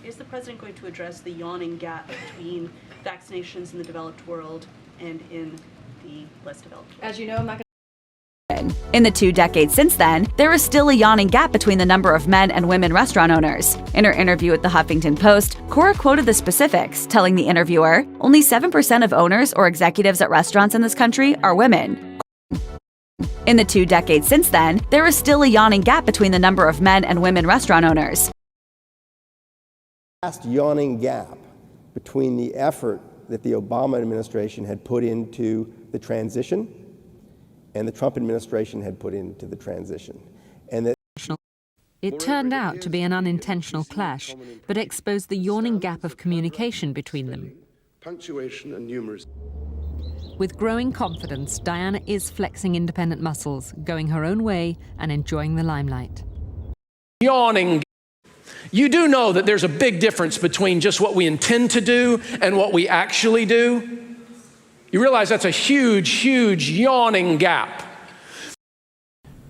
is the president going to address the yawning gap between vaccinations in the developed world and in the less developed world? As you know, I'm not going to. In the 2 decades since then, there is still a yawning gap between the number of men and women restaurant owners. In her interview with the Huffington Post, Cora quoted the specifics, telling the interviewer, "Only 7% of owners or executives at restaurants in this country are women." In the 2 decades since then, there is still a yawning gap between the number of men and women restaurant owners. Vast yawning gap between the effort that the Obama administration had put into the transition and the Trump administration had put into the transition. And that it turned out to be an unintentional clash, but exposed the yawning gap of communication between them. Punctuation and numerous. With growing confidence, Diana is flexing independent muscles, going her own way and enjoying the limelight. Yawning. You do know that there's a big difference between just what we intend to do and what we actually do? You realize that's a huge, huge yawning gap.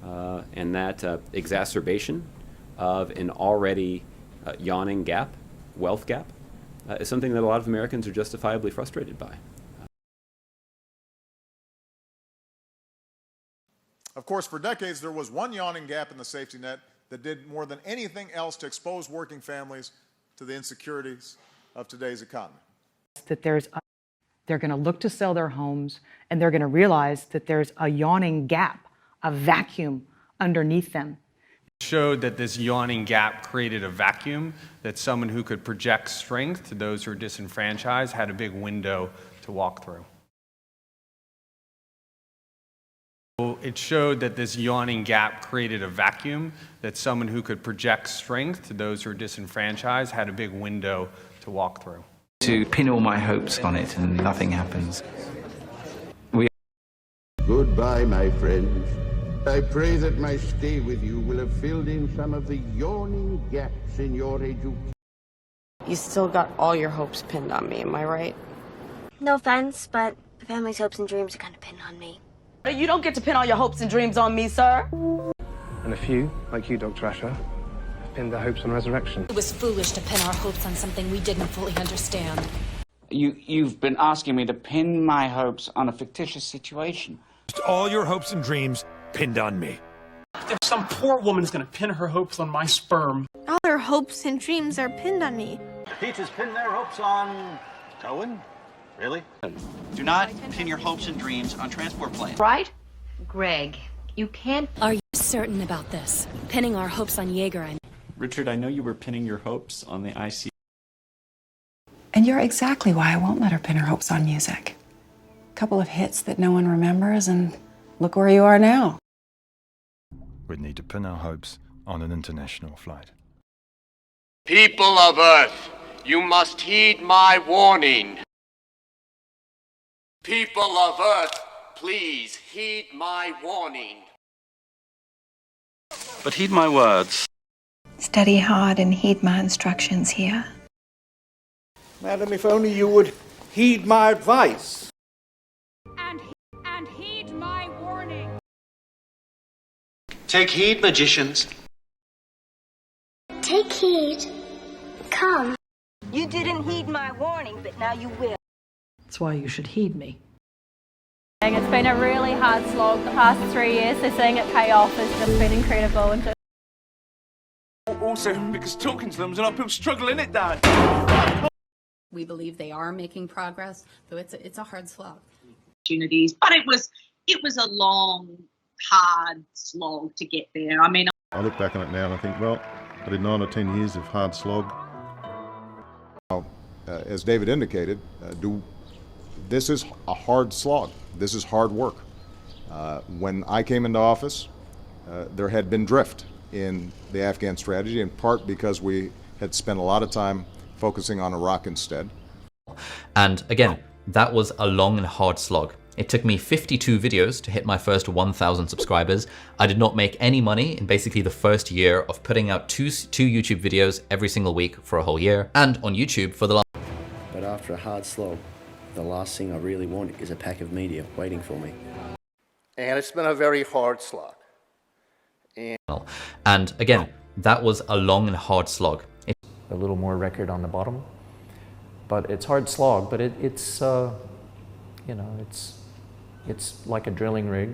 And that exacerbation of an already yawning gap, wealth gap, is something that a lot of Americans are justifiably frustrated by. Of course, for decades, there was one yawning gap in the safety net that did more than anything else to expose working families to the insecurities of today's economy. That they're going to look to sell their homes, and they're going to realize that there's a yawning gap, a vacuum underneath them. It showed that this yawning gap created a vacuum, that someone who could project strength to those who are disenfranchised had a big window to walk through. It showed that this yawning gap created a vacuum, that someone who could project strength to those who are disenfranchised had a big window to walk through. To pin all my hopes on it and nothing happens. Goodbye, my friends. I pray that my stay with you will have filled in some of the yawning gaps in your education. You still got all your hopes pinned on me, am I right? No offense, but the family's hopes and dreams are kind of pinned on me. You don't get to pin all your hopes and dreams on me, sir. And a few, like you, Dr. Asher, have pinned their hopes on resurrection. It was foolish to pin our hopes on something we didn't fully understand. You've been asking me to pin my hopes on a fictitious situation. All your hopes and dreams pinned on me. If some poor woman's gonna pin her hopes on my sperm. All their hopes and dreams are pinned on me. Peaches pin their hopes on Cohen? Really? Do not pin your hopes and dreams on transport planes. Right? Greg, you can't... Are you certain about this? Pinning our hopes on Jaeger and... Richard, I know you were pinning your hopes on the IC. And you're exactly why I won't let her pin her hopes on music. A couple of hits that no one remembers, and look where you are now. We'd need to pin our hopes on an international flight. People of Earth, you must heed my warning. People of Earth, please heed my warning. But heed my words. Study hard and heed my instructions here. Madam, if only you would heed my advice. And heed my warning. Take heed, magicians. Take heed. Come. You didn't heed my warning, but now you will. That's why you should heed me. It's been a really hard slog the past 3 years, so seeing it pay off has just been incredible. And Also, because talking to them is an uphill struggle, innit, Dad? We believe they are making progress, though it's a hard slog. Opportunities, but it was a long, hard slog to get there. I mean, I look back on it now and I think, well, I did 9 or 10 years of hard slog. As David indicated, this is a hard slog. This is hard work. When I came into office, there had been drift in the Afghan strategy, in part because we had spent a lot of time focusing on Iraq instead. And again, that was a long and hard slog. It took me 52 videos to hit my first 1,000 subscribers. I did not make any money in basically the first year of putting out two YouTube videos every single week for a whole year, and on YouTube for the last. But after a hard slog, the last thing I really want is a pack of media waiting for me. And it's been a very hard slog. And again, that was a long and hard slog. a little more record on the bottom. But it's hard slog, but it's you know, it's like a drilling rig,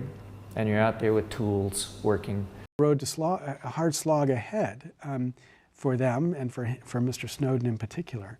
and you're out there with tools working. Road to a hard slog ahead for them and for Mr. Snowden in particular.